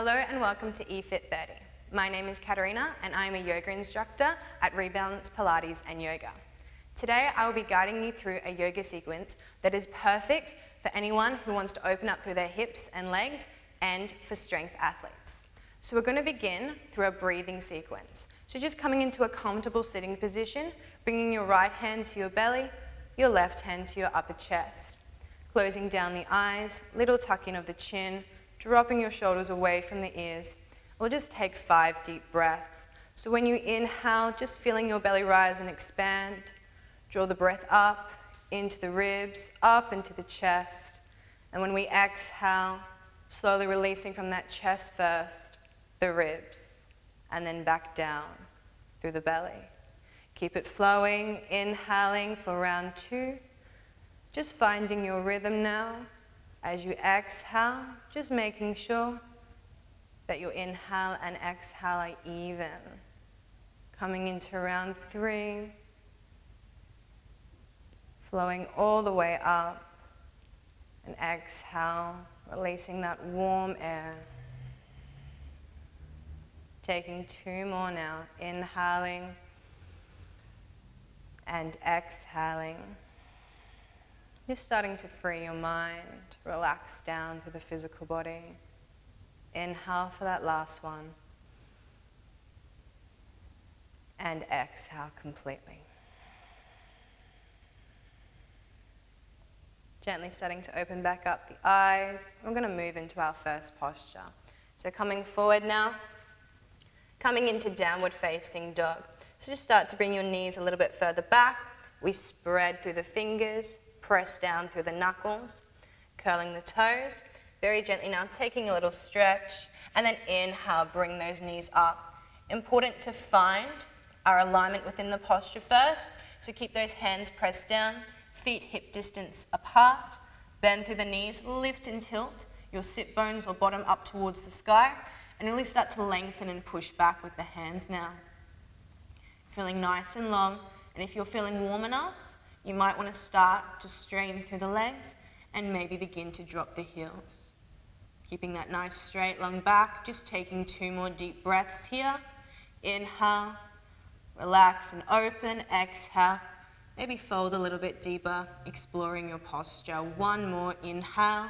Hello and welcome to eFit 30. My name is Katerina and I am a yoga instructor at Rebalance Pilates and Yoga. Today I will be guiding you through a yoga sequence that is perfect for anyone who wants to open up through their hips and legs and for strength athletes. So we're going to begin through a breathing sequence. So just coming into a comfortable sitting position, bringing your right hand to your belly, your left hand to your upper chest. Closing down the eyes, little tuck in of the chin, dropping your shoulders away from the ears. We'll just take 5 deep breaths. So when you inhale, just feeling your belly rise and expand. Draw the breath up into the ribs, up into the chest. And when we exhale, slowly releasing from that chest first, the ribs, and then back down through the belly. Keep it flowing, inhaling for round 2. Just finding your rhythm now. As you exhale, just making sure that your inhale and exhale are even. Coming into round 3, flowing all the way up, and exhale, releasing that warm air. Taking 2 more now, inhaling and exhaling. Just starting to free your mind, relax down through the physical body. Inhale for that last one. And exhale completely. Gently starting to open back up the eyes. We're going to move into our first posture. So coming forward now, coming into downward facing dog. So just start to bring your knees a little bit further back. We spread through the fingers. Press down through the knuckles, curling the toes. Very gently now, taking a little stretch, and then inhale, bring those knees up. Important to find our alignment within the posture first, so keep those hands pressed down, feet hip distance apart, bend through the knees, lift and tilt your sit bones or bottom up towards the sky, and really start to lengthen and push back with the hands now. Feeling nice and long, and if you're feeling warm enough, you might want to start to strain through the legs and maybe begin to drop the heels. Keeping that nice straight long back, just taking 2 more deep breaths here. Inhale, relax and open, exhale. Maybe fold a little bit deeper, exploring your posture. 1 more, inhale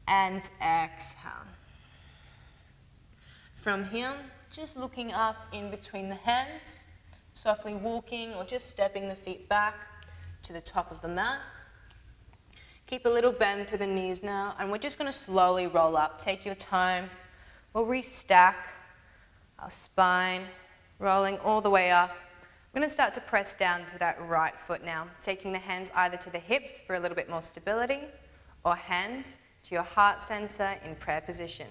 and exhale. From here, just looking up in between the hands, softly walking or just stepping the feet back to the top of the mat. Keep a little bend through the knees now, and we're just going to slowly roll up. Take your time. We'll restack our spine, rolling all the way up. We're going to start to press down through that right foot now, taking the hands either to the hips for a little bit more stability, or hands to your heart center in prayer position.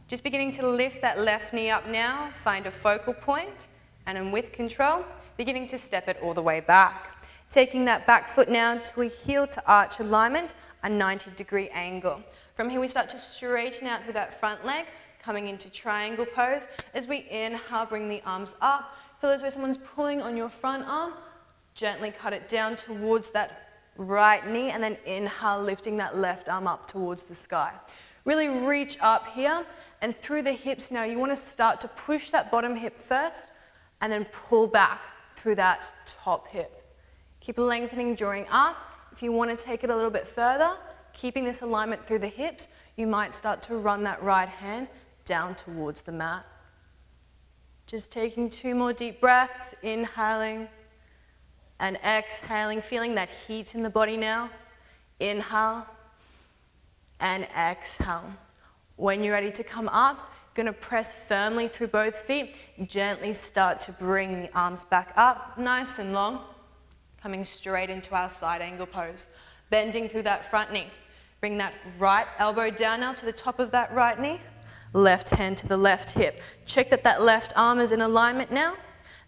Just beginning to lift that left knee up now, find a focal point, and then with control, beginning to step it all the way back. Taking that back foot now to a heel to arch alignment, a 90-degree angle. From here we start to straighten out through that front leg, coming into triangle pose. As we inhale, bring the arms up. Feel as though someone's pulling on your front arm. Gently cut it down towards that right knee, and then inhale, lifting that left arm up towards the sky. Really reach up here, and through the hips now, you want to start to push that bottom hip first, and then pull back through that top hip. Keep lengthening, drawing up. If you want to take it a little bit further, keeping this alignment through the hips, you might start to run that right hand down towards the mat. Just taking 2 more deep breaths, inhaling and exhaling, feeling that heat in the body now. Inhale and exhale. When you're ready to come up, going to press firmly through both feet. Gently start to bring the arms back up, nice and long. Coming straight into our side angle pose. Bending through that front knee. Bring that right elbow down now to the top of that right knee. Left hand to the left hip. Check that that left arm is in alignment now.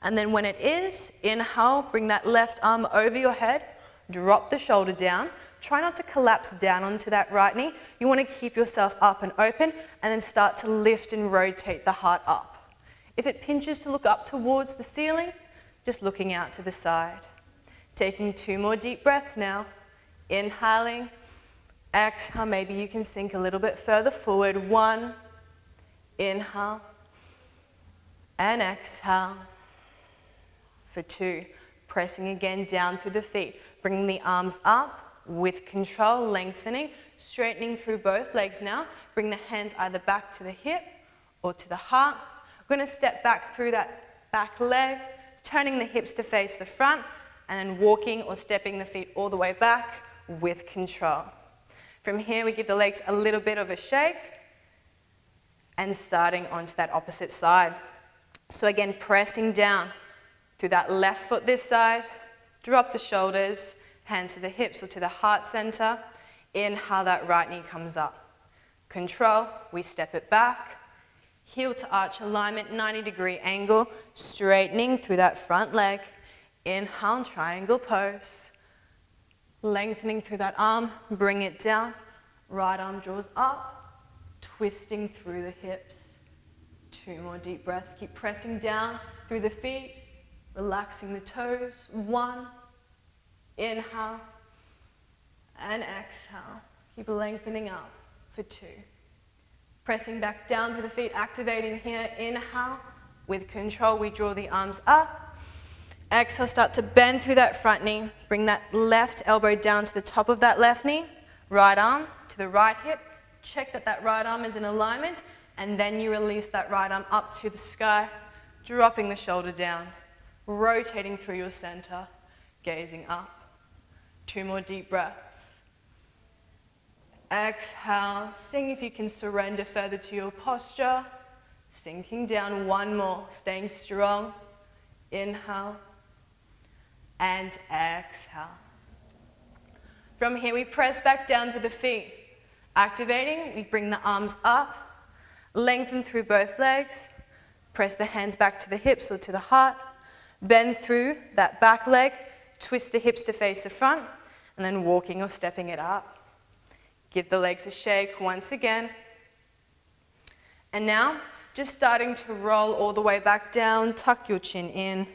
And then when it is, inhale, bring that left arm over your head. Drop the shoulder down. Try not to collapse down onto that right knee. You want to keep yourself up and open, and then start to lift and rotate the heart up. If it pinches to look up towards the ceiling, just looking out to the side. Taking 2 more deep breaths now. Inhaling Exhale, maybe you can sink a little bit further forward. 1, inhale, and exhale for 2. Pressing again down through the feet, bringing the arms up with control, lengthening, straightening through both legs now. Bring the hands either back to the hip or to the heart. We're going to step back through that back leg, turning the hips to face the front, and then walking or stepping the feet all the way back with control. From here, we give the legs a little bit of a shake and starting onto that opposite side. So again, pressing down through that left foot this side, drop the shoulders, hands to the hips or to the heart center. Inhale, that right knee comes up. Control, we step it back. Heel to arch alignment, 90-degree angle, straightening through that front leg. Inhale, triangle pose. Lengthening through that arm, bring it down. Right arm draws up, twisting through the hips. 2 more deep breaths. Keep pressing down through the feet, relaxing the toes. 1, inhale, and exhale. Keep lengthening up for 2. Pressing back down through the feet, activating here. Inhale, with control, we draw the arms up. Exhale, start to bend through that front knee. Bring that left elbow down to the top of that left knee. Right arm to the right hip. Check that that right arm is in alignment. And then you release that right arm up to the sky, dropping the shoulder down, rotating through your center, gazing up. 2 more deep breaths. Exhale, seeing if you can surrender further to your posture. Sinking down. 1 more, staying strong. Inhale. And exhale. From here, we press back down to the feet. Activating, we bring the arms up, lengthen through both legs, press the hands back to the hips or to the heart, bend through that back leg, twist the hips to face the front, and then walking or stepping it up. Give the legs a shake once again. And now, just starting to roll all the way back down, tuck your chin in.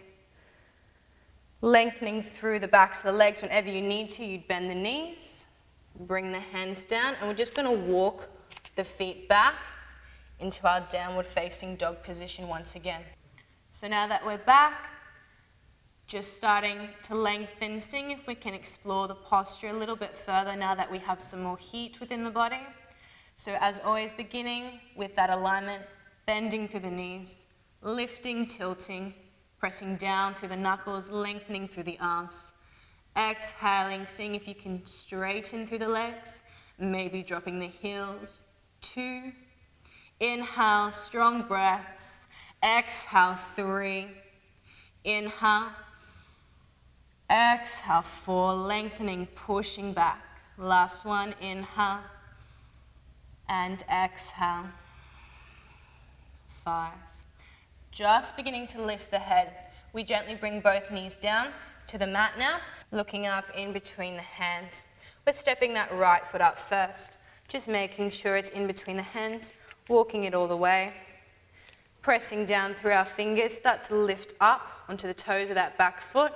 Lengthening through the backs of the legs. Whenever you need to, you'd bend the knees, bring the hands down, and we're just going to walk the feet back into our downward facing dog position once again. So now that we're back, just starting to lengthen, seeing if we can explore the posture a little bit further now that we have some more heat within the body. So as always, beginning with that alignment, bending through the knees, lifting, tilting, pressing down through the knuckles, lengthening through the arms. Exhaling, seeing if you can straighten through the legs, maybe dropping the heels. 2. Inhale, strong breaths. Exhale, 3. Inhale. Exhale, 4. Lengthening, pushing back. Last one, inhale. And exhale. 5. Just beginning to lift the head. We gently bring both knees down to the mat now, looking up in between the hands. We're stepping that right foot up first, just making sure it's in between the hands, walking it all the way. Pressing down through our fingers, start to lift up onto the toes of that back foot.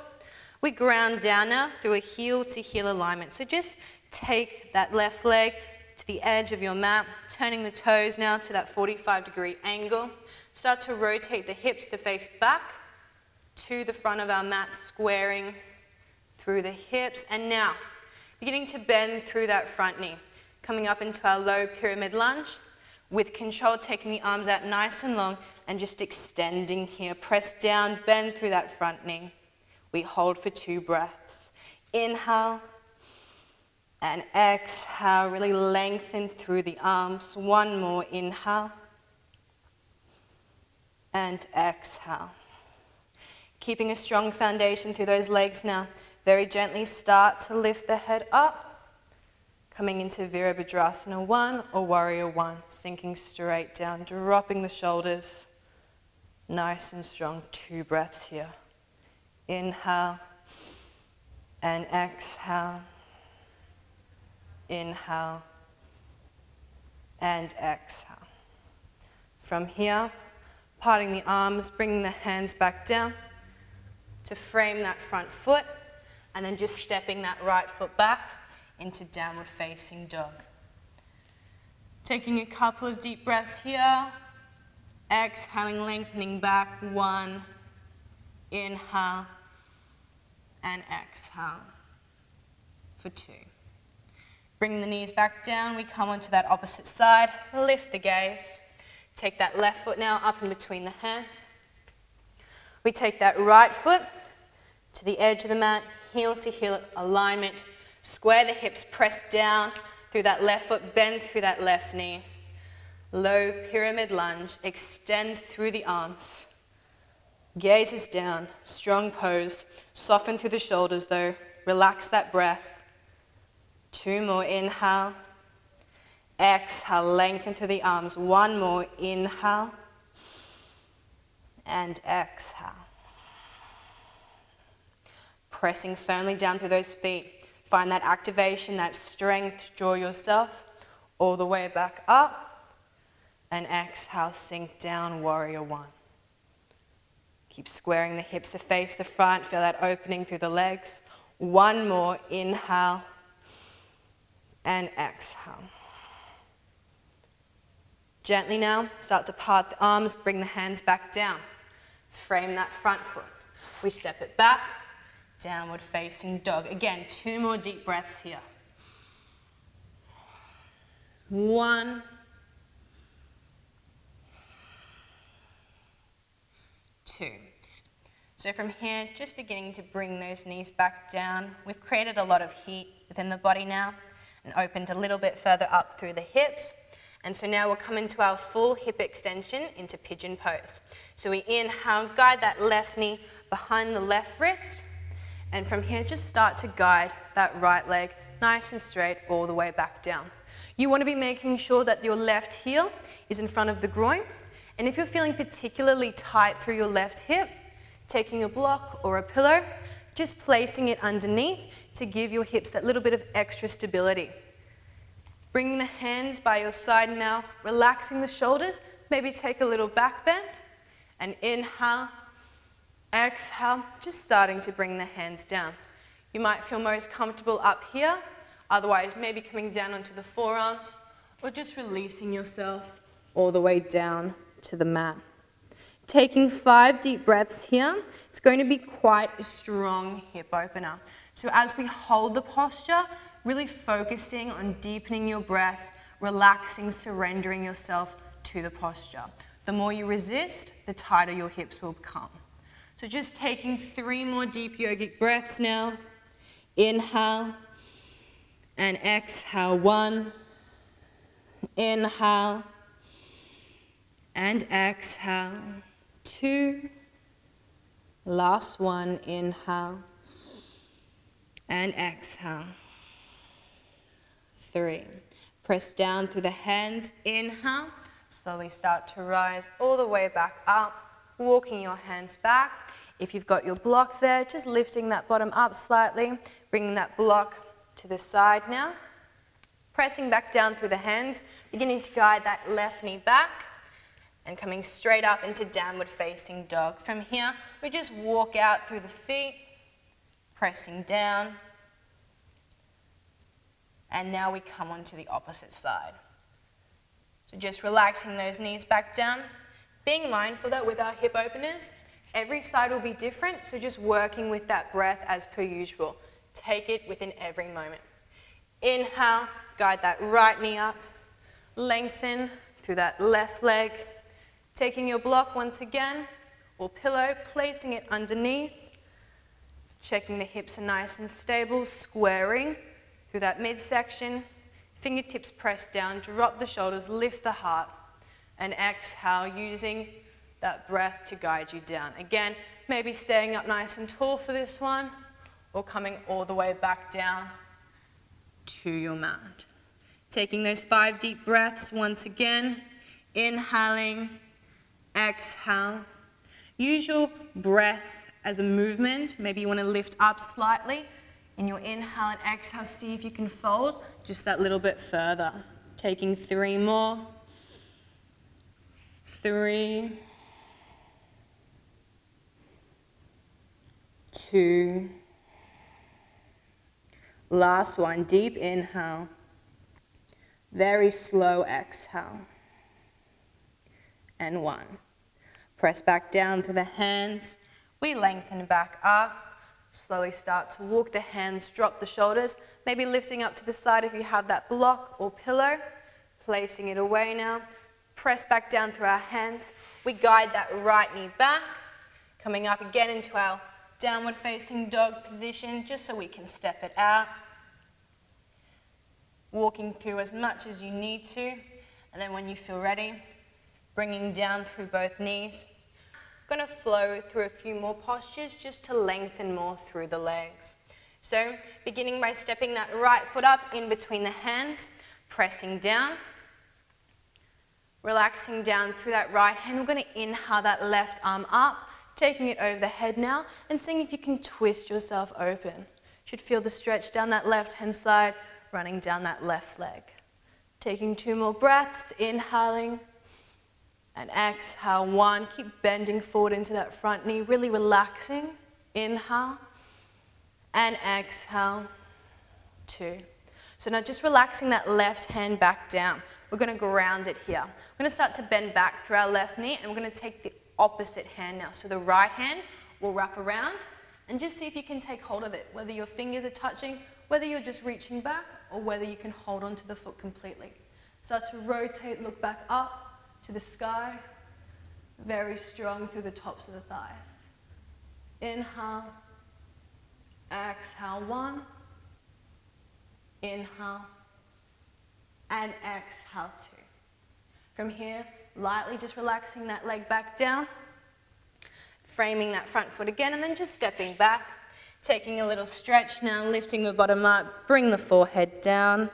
We ground down now through a heel to heel alignment. So just take that left leg to the edge of your mat, turning the toes now to that 45-degree angle. Start to rotate the hips to face back to the front of our mat, squaring through the hips. And now, beginning to bend through that front knee, coming up into our low pyramid lunge. With control, taking the arms out nice and long and just extending here. Press down, bend through that front knee. We hold for 2 breaths. Inhale and exhale. Really lengthen through the arms. 1 more. Inhale. And exhale. Keeping a strong foundation through those legs now. Very gently start to lift the head up. Coming into Virabhadrasana 1 or Warrior 1. Sinking straight down, dropping the shoulders. Nice and strong. 2 breaths here. Inhale and exhale. Inhale and exhale. From here, parting the arms, bringing the hands back down to frame that front foot, and then just stepping that right foot back into downward facing dog. Taking a couple of deep breaths here. Exhaling, lengthening back. 1. Inhale. And exhale for 2. Bring the knees back down. We come onto that opposite side. Lift the gaze. Take that left foot now up in between the hands. We take that right foot to the edge of the mat, heels to heel alignment. Square the hips, press down through that left foot, bend through that left knee. Low pyramid lunge, extend through the arms. Gaze is down, strong pose. Soften through the shoulders though. Relax that breath. 2 more, inhale. Exhale, lengthen through the arms. 1 more, inhale. And exhale. Pressing firmly down through those feet. Find that activation, that strength. Draw yourself all the way back up. And exhale, sink down, warrior 1. Keep squaring the hips to face the front. Feel that opening through the legs. 1 more, inhale. And exhale. Gently now, start to part the arms, bring the hands back down. Frame that front foot. We step it back, downward facing dog. Again, 2 more deep breaths here. 1. 2. So from here, just beginning to bring those knees back down. We've created a lot of heat within the body now and opened a little bit further up through the hips. And so now we'll come into our full hip extension into pigeon pose. So we inhale, guide that left knee behind the left wrist. And from here, just start to guide that right leg nice and straight all the way back down. You want to be making sure that your left heel is in front of the groin. And if you're feeling particularly tight through your left hip, taking a block or a pillow, just placing it underneath to give your hips that little bit of extra stability. Bringing the hands by your side now, relaxing the shoulders, maybe take a little back bend, and inhale, exhale, just starting to bring the hands down. You might feel most comfortable up here, otherwise maybe coming down onto the forearms, or just releasing yourself all the way down to the mat. Taking 5 deep breaths here, it's going to be quite a strong hip opener. So as we hold the posture, really focusing on deepening your breath, relaxing, surrendering yourself to the posture. The more you resist, the tighter your hips will become. So just taking 3 more deep yogic breaths now. Inhale and exhale. 1. Inhale and exhale. 2. Last one. Inhale and exhale. 3. Press down through the hands. Inhale. Slowly start to rise all the way back up, walking your hands back. If you've got your block there, just lifting that bottom up slightly, bringing that block to the side now. Pressing back down through the hands, beginning to guide that left knee back and coming straight up into downward facing dog. From here, we just walk out through the feet, pressing down. And now we come onto the opposite side. So just relaxing those knees back down, being mindful that with our hip openers, every side will be different, so just working with that breath as per usual. Take it within every moment. Inhale, guide that right knee up, lengthen through that left leg, taking your block once again, or pillow, placing it underneath, checking the hips are nice and stable, squaring through that midsection, fingertips press down, drop the shoulders, lift the heart, and exhale using that breath to guide you down. Again, maybe staying up nice and tall for this one, or coming all the way back down to your mat. Taking those 5 deep breaths once again, inhaling, exhale. Use your breath as a movement. Maybe you want to lift up slightly. In your inhale and exhale, see if you can fold just that little bit further. Taking 3 more. 3, 2, Last one, deep inhale. Very slow exhale. And one. Press back down through the hands. We lengthen back up. Slowly start to walk the hands, drop the shoulders, maybe lifting up to the side if you have that block or pillow. Placing it away now. Press back down through our hands. We guide that right knee back. Coming up again into our downward facing dog position, just so we can step it out. Walking through as much as you need to, and then when you feel ready, bringing down through both knees. I'm going to flow through a few more postures just to lengthen more through the legs. So beginning by stepping that right foot up in between the hands, pressing down, relaxing down through that right hand. We're going to inhale that left arm up, taking it over the head now, and seeing if you can twist yourself open. You should feel the stretch down that left hand side, running down that left leg. Taking 2 more breaths, inhaling and exhale. 1, keep bending forward into that front knee, really relaxing. Inhale and exhale. 2. So now just relaxing that left hand back down. We're going to ground it here. We're going to start to bend back through our left knee, and we're going to take the opposite hand now. So the right hand will wrap around, and just see if you can take hold of it, whether your fingers are touching, whether you're just reaching back, or whether you can hold onto the foot completely. Start to rotate, look back up to the sky, very strong through the tops of the thighs. Inhale, exhale. 1, inhale, and exhale. 2. From here, lightly just relaxing that leg back down, framing that front foot again, and then just stepping back, taking a little stretch now, lifting the bottom up, bring the forehead down,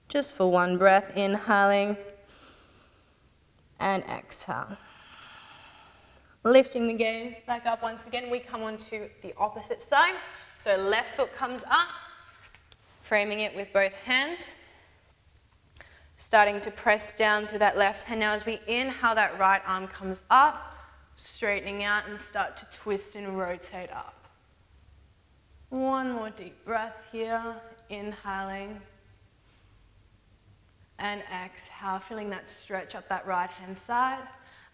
just for 1 breath, inhaling, and exhale. Lifting the gaze back up once again, we come onto the opposite side. So left foot comes up, framing it with both hands. Starting to press down through that left hand. Now as we inhale, that right arm comes up, straightening out, and start to twist and rotate up. 1 more deep breath here, inhaling and exhale, feeling that stretch up that right hand side.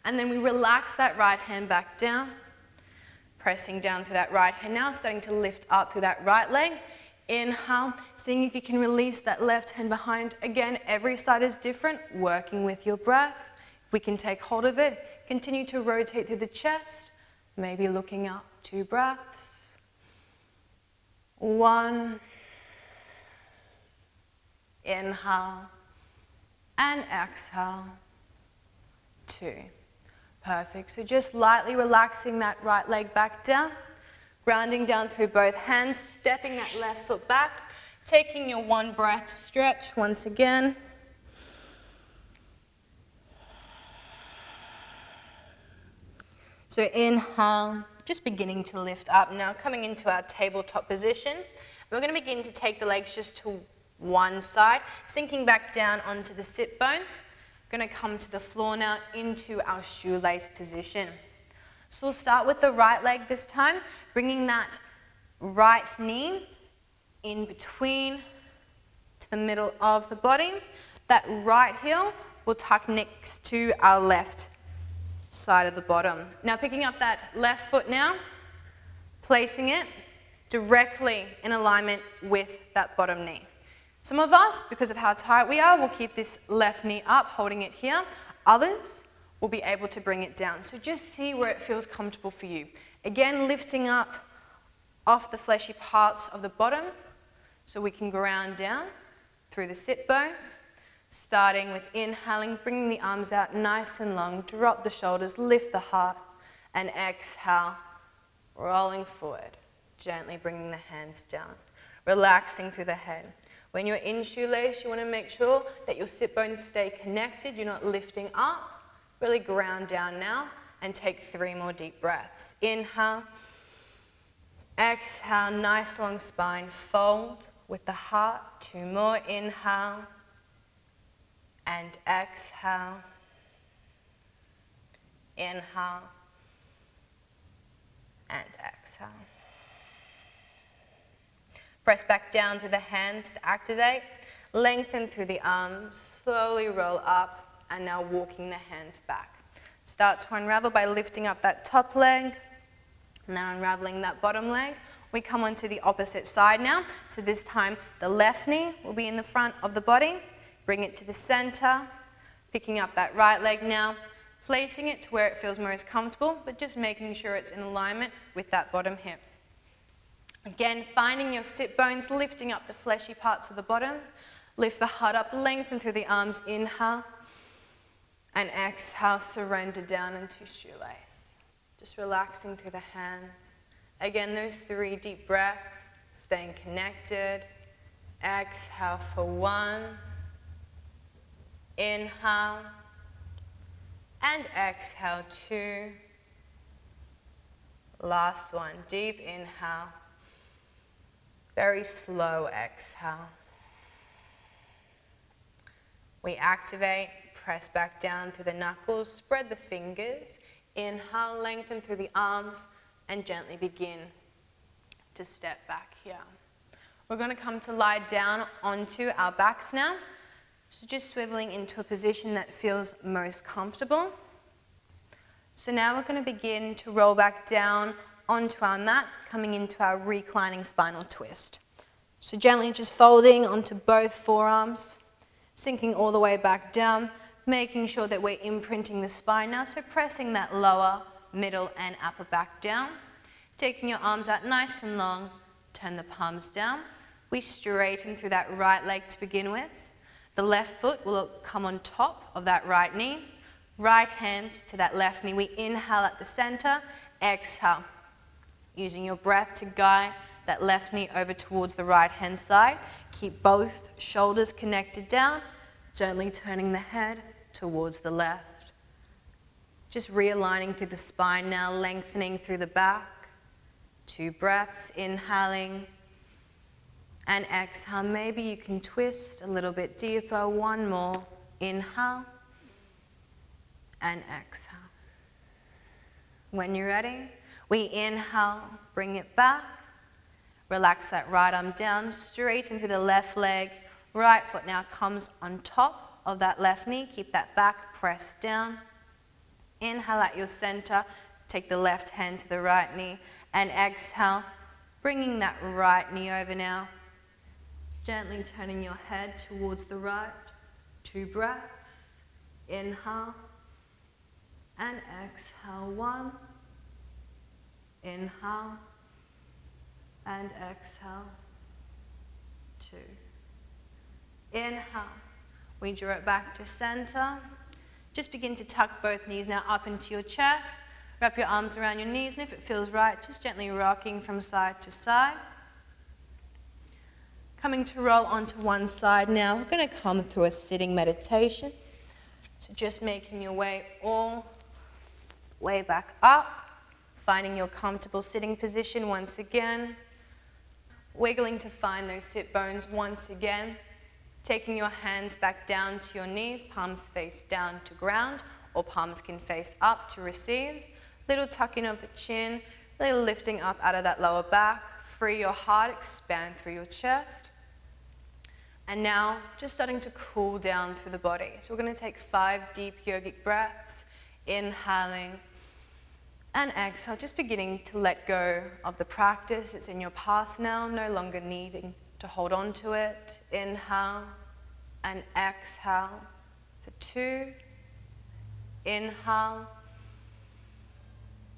And then we relax that right hand back down, pressing down through that right hand now, starting to lift up through that right leg. Inhale, seeing if you can release that left hand behind. Again, every side is different, working with your breath. If we can take hold of it, continue to rotate through the chest, maybe looking up. 2 breaths. 1, inhale, and exhale. 2. Perfect. So just lightly relaxing that right leg back down, grounding down through both hands, stepping that left foot back, taking your 1 breath stretch once again. So inhale, just beginning to lift up now, coming into our tabletop position. We're going to begin to take the legs just to one side, sinking back down onto the sit bones. Going to come to the floor now into our shoelace position. So we'll start with the right leg this time, bringing that right knee in between to the middle of the body. That right heel will tuck next to our left side of the bottom. Now picking up that left foot now, placing it directly in alignment with that bottom knee. Some of us, because of how tight we are, will keep this left knee up, holding it here. Others will be able to bring it down. So just see where it feels comfortable for you. Again, lifting up off the fleshy parts of the bottom so we can ground down through the sit bones. Starting with inhaling, bringing the arms out nice and long, drop the shoulders, lift the heart, and exhale, rolling forward, gently bringing the hands down, relaxing through the head. When you're in shoelace, you want to make sure that your sit bones stay connected, you're not lifting up. Really ground down now and take 3 more deep breaths. Inhale, exhale, nice long spine, fold with the heart. 2 more, inhale and exhale. Inhale and exhale. Press back down through the hands to activate. Lengthen through the arms, slowly roll up, and now walking the hands back. Start to unravel by lifting up that top leg, and then unraveling that bottom leg. We come onto the opposite side now. So this time the left knee will be in the front of the body. Bring it to the center, picking up that right leg now, placing it to where it feels most comfortable, but just making sure it's in alignment with that bottom hip. Again, finding your sit bones, lifting up the fleshy parts of the bottom. Lift the heart up, lengthen through the arms, inhale, and exhale, surrender down into shoelace. Just relaxing through the hands. Again, those 3 deep breaths, staying connected. Exhale for 1. Inhale. And exhale 2. Last one, deep inhale. Very slow exhale. We activate, press back down through the knuckles, spread the fingers. Inhale, lengthen through the arms, and gently begin to step back here. We're going to come to lie down onto our backs now. So just swiveling into a position that feels most comfortable. So now we're going to begin to roll back down onto our mat, coming into our reclining spinal twist. So gently just folding onto both forearms, sinking all the way back down, making sure that we're imprinting the spine now, so pressing that lower, middle and upper back down. Taking your arms out nice and long, turn the palms down. We straighten through that right leg to begin with. The left foot will come on top of that right knee. Right hand to that left knee. We inhale at the center, exhale. Using your breath to guide that left knee over towards the right hand side. Keep both shoulders connected down, gently turning the head towards the left. Just realigning through the spine now, lengthening through the back. 2 breaths, inhaling and exhale. Maybe you can twist a little bit deeper. 1 more. Inhale and exhale. When you're ready, we inhale, bring it back. Relax that right arm down, straighten through the left leg. Right foot now comes on top of that left knee. Keep that back pressed down. Inhale at your center. Take the left hand to the right knee. And exhale, bringing that right knee over now. Gently turning your head towards the right. 2 breaths. Inhale. And exhale. 1. Inhale. And exhale. 2. Inhale. We draw it back to center. Just begin to tuck both knees now up into your chest. Wrap your arms around your knees, and if it feels right, just gently rocking from side to side. Coming to roll onto one side now. We're going to come through a sitting meditation. So just making your way all the way back up. Finding your comfortable sitting position once again. Wiggling to find those sit bones once again. Taking your hands back down to your knees, palms face down to ground, or palms can face up to receive. Little tucking of the chin, little lifting up out of that lower back. Free your heart, expand through your chest. And now, just starting to cool down through the body. So we're going to take 5 deep yogic breaths, inhaling and exhale, just beginning to let go of the practice. It's in your past now, no longer needing to hold on to it. Inhale and exhale for 2. Inhale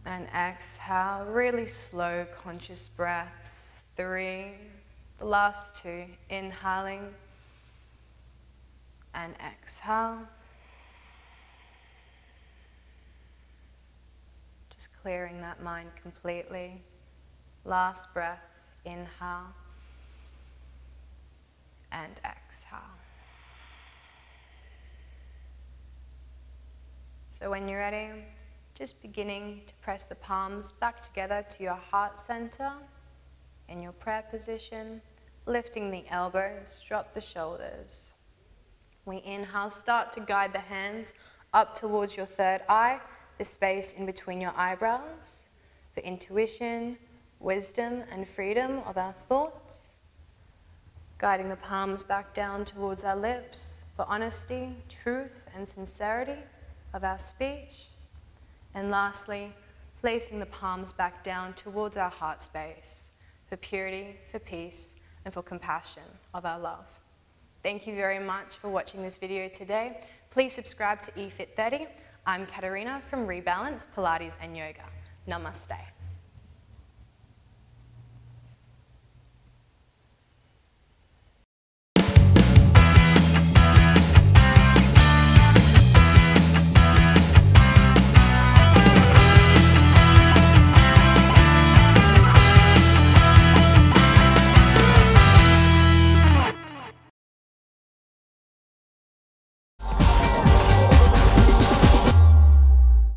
and exhale. Really slow, conscious breaths. 3. The last 2. Inhaling and exhale. Just clearing that mind completely. Last breath. Inhale and exhale. So when you're ready, just beginning to press the palms back together to your heart center in your prayer position, lifting the elbows, drop the shoulders. We inhale, start to guide the hands up towards your third eye, the space in between your eyebrows, for intuition, wisdom, and freedom of our thoughts. Guiding the palms back down towards our lips for honesty, truth, and sincerity of our speech. And lastly, placing the palms back down towards our heart space for purity, for peace, and for compassion of our love. Thank you very much for watching this video today. Please subscribe to eFit30. I'm Katerina from Rebalance Pilates and Yoga. Namaste.